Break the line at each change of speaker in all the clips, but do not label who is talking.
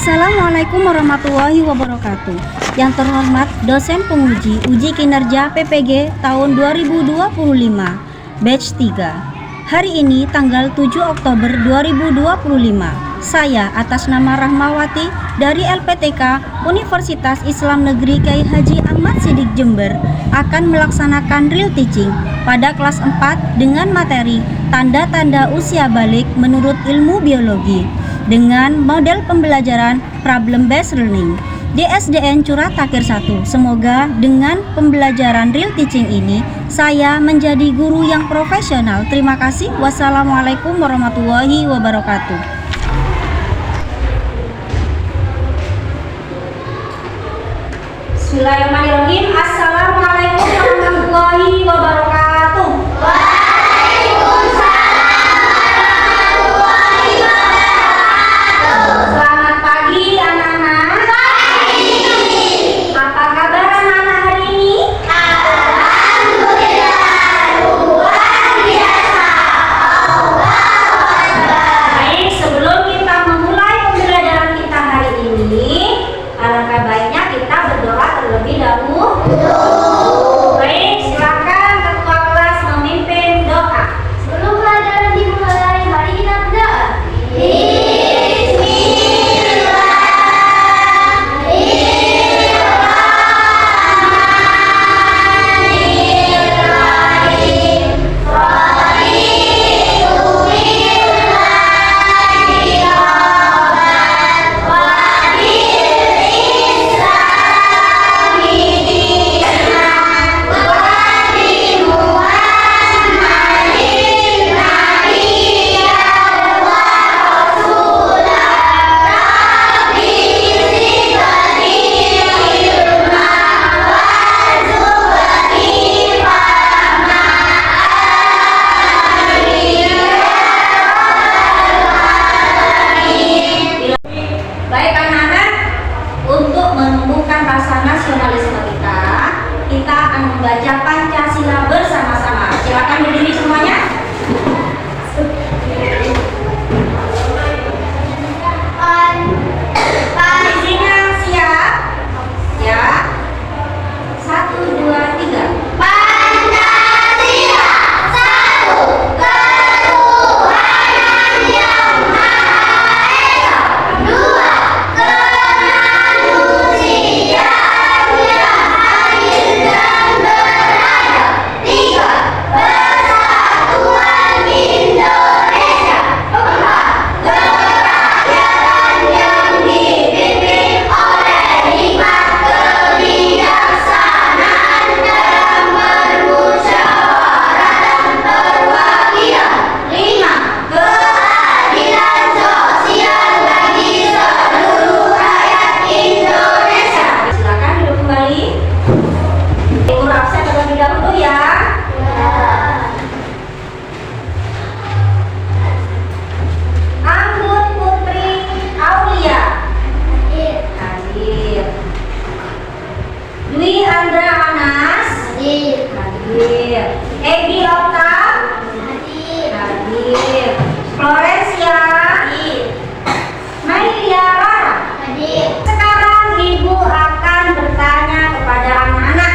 Assalamualaikum warahmatullahi wabarakatuh. Yang terhormat dosen penguji uji kinerja PPG tahun 2025 batch 3. Hari ini tanggal 7 Oktober 2025. Saya atas nama Rahmawati dari LPTK Universitas Islam Negeri Kyai Haji Ahmad Siddiq Jember akan melaksanakan real teaching pada kelas 4 dengan materi tanda-tanda usia balik menurut ilmu biologi dengan model pembelajaran problem based learning di SDN Curah Takir 1. Semoga dengan pembelajaran real teaching ini saya menjadi guru yang profesional. Terima kasih. Wassalamualaikum warahmatullahi wabarakatuh. Bismillahirrahmanirrahim. Assalamualaikum warahmatullahi wabarakatuh. Selamat pagi anak-anak. Apa kabar anak-anak hari ini?
Alhamdulillah, luar biasa.
Baik, sebelum kita memulai pembelajaran kita hari ini, alangkah baiknya kita berdoa terlebih dahulu. Baik, silakan ketua kelas memimpin doa.
Sebelum pelajaran dimulai, mari kita berdoa.
Baik anak-anak, untuk menumbuhkan rasa nasionalisme kita akan membaca Pancasila bersama-sama. Silakan berdiri semuanya. Izinnya siap? Ya. 1, 2, 3.
Pancasila, satu ketuhanan yang maha esa, dua kemanusiaan yang adil dan beradab, tiga persatuan Indonesia, empat kerakyatan yang dipimpin oleh hikmat kebijaksanaan dalam bermusyawarah dan perwakilan, lima keadilan sosial bagi seluruh rakyat Indonesia.
Silakan duduk kembali. Ibu absen terlebih dahulu ya. Anggun Putri Aulia hadir. Dwi Andra Anas hadir. Egi Okta hadir. Floresia Mailia Rara. Sekarang ibu akan bertanya kepada anak-anak,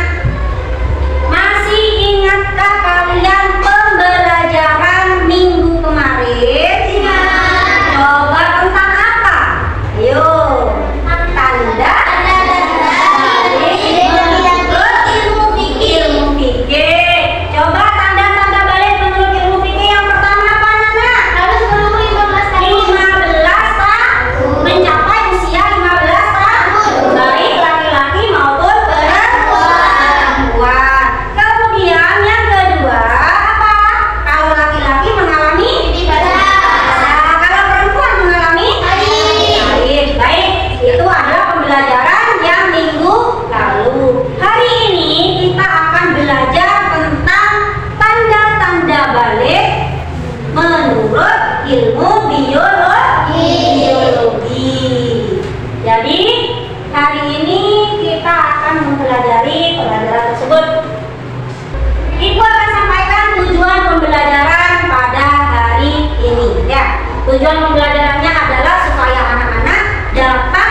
masih ingatkah kalian pembelajaran minggu kemarin? Coba tentang apa? Ayo, tanda balik menurut ilmu fikih. Coba tanda-tanda balik menurut ilmu fikih yang pertama apa anak-anak?
Harus berumur 15 tahun.
15 tahun. Mencapai usia 15 tahun. Baik laki-laki maupun perempuan. Kemudian yang kedua apa? Kalau laki-laki mengalami nah, kalau perempuan mengalami haid. Baik, itu adalah pembelajaran yang minggu lalu. Hari ini kita akan belajar tentang tanda-tanda balik menurut ilmu biologi. Jadi hari ini kita akan mempelajari pelajaran tersebut. Ibu akan sampaikan tujuan pembelajaran pada hari ini ya. Tujuan pembelajarannya adalah supaya anak-anak dapat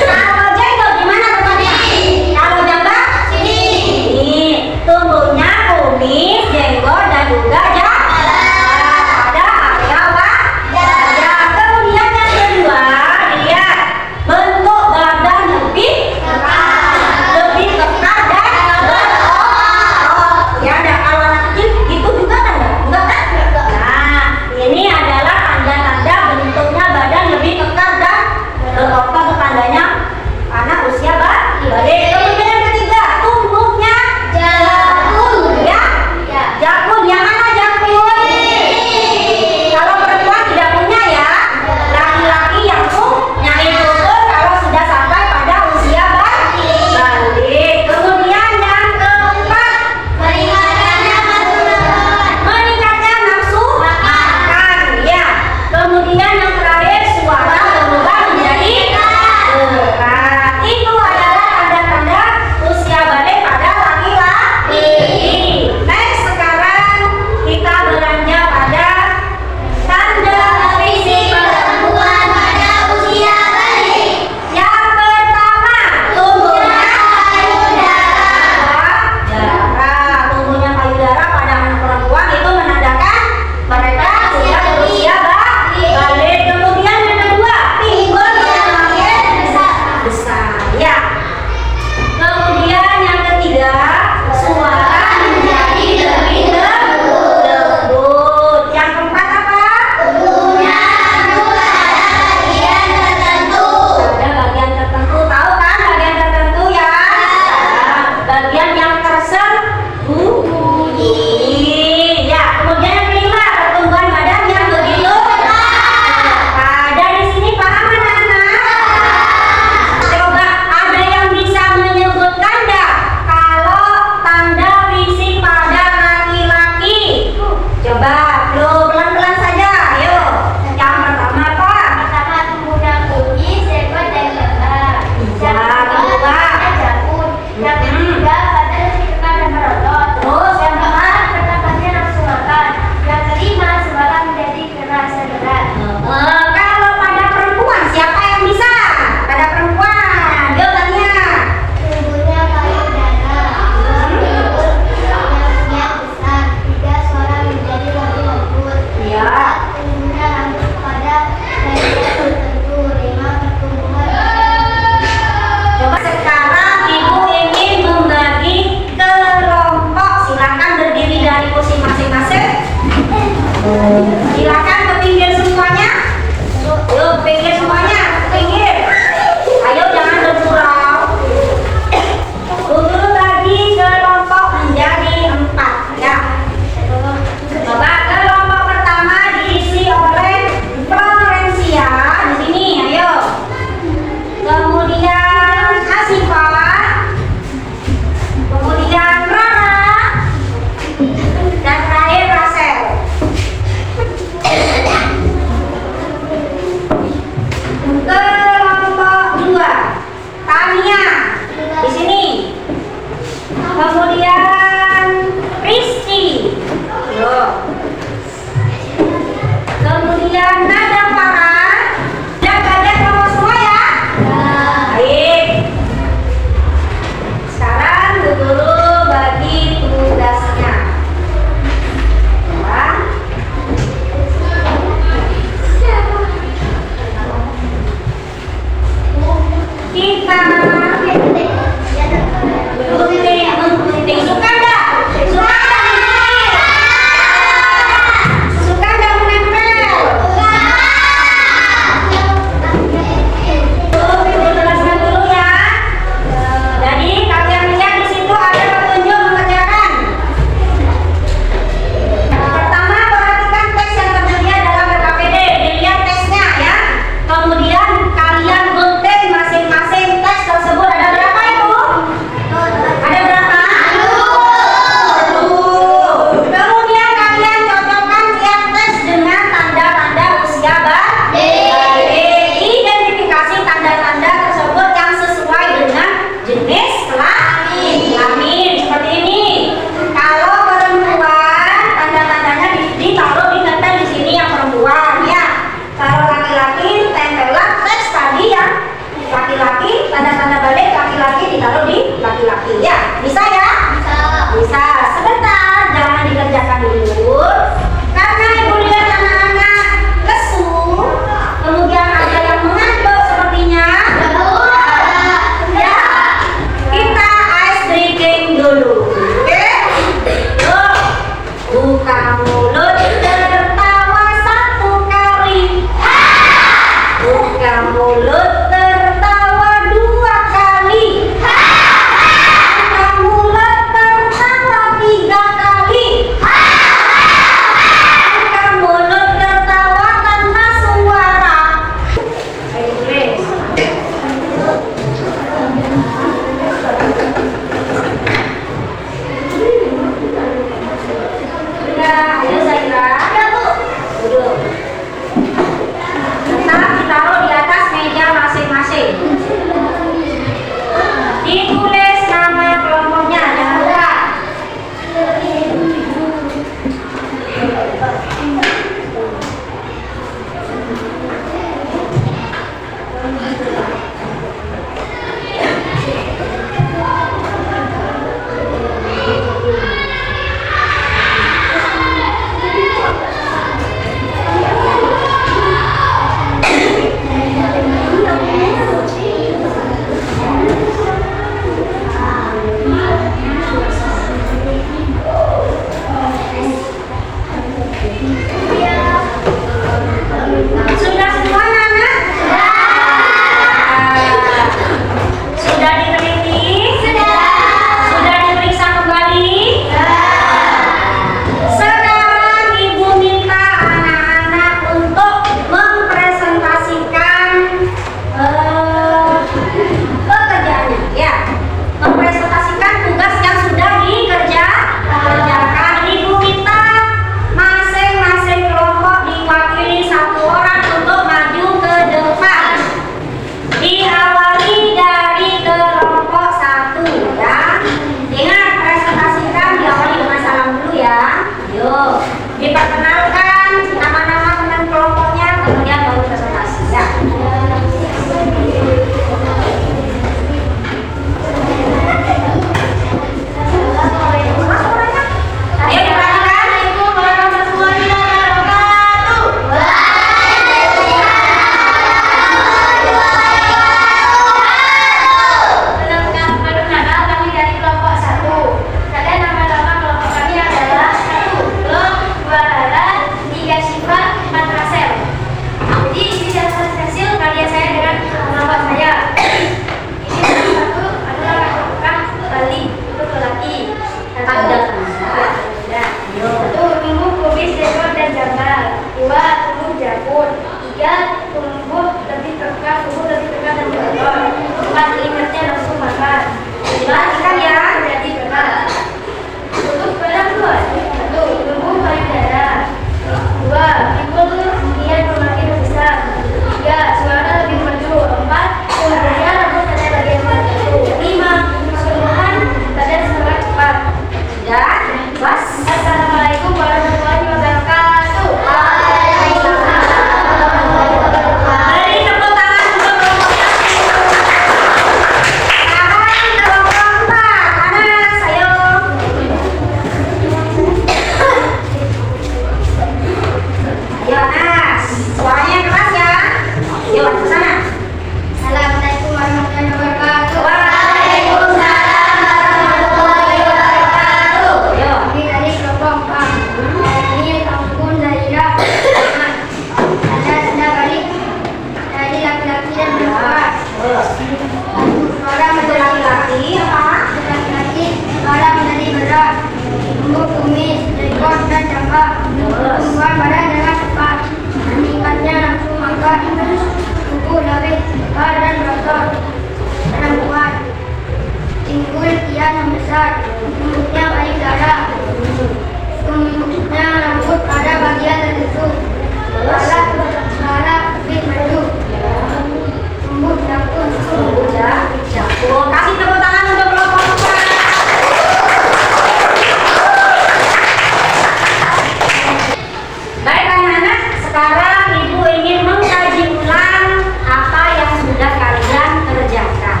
ingin mengkaji ulang apa yang sudah kalian kerjakan.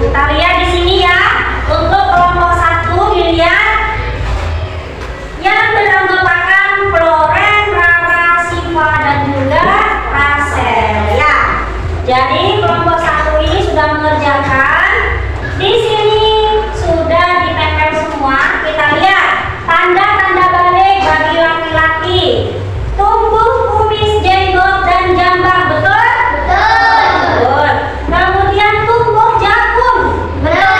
Kita lihat di sini ya. Untuk kelompok 1 dilihat yang beranggotakan Floren, Rara, Siva dan juga Rasel ya. Jadi kelompok 1 ini sudah mengerjakan. Di sini sudah ditempel semua. Kita lihat tanda-tanda balik bagi laki-laki. Tumbuh kumis, jenggot dan jambang, betul?
Betul.
Betul. Kemudian tumbuh jagung.
Betul.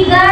3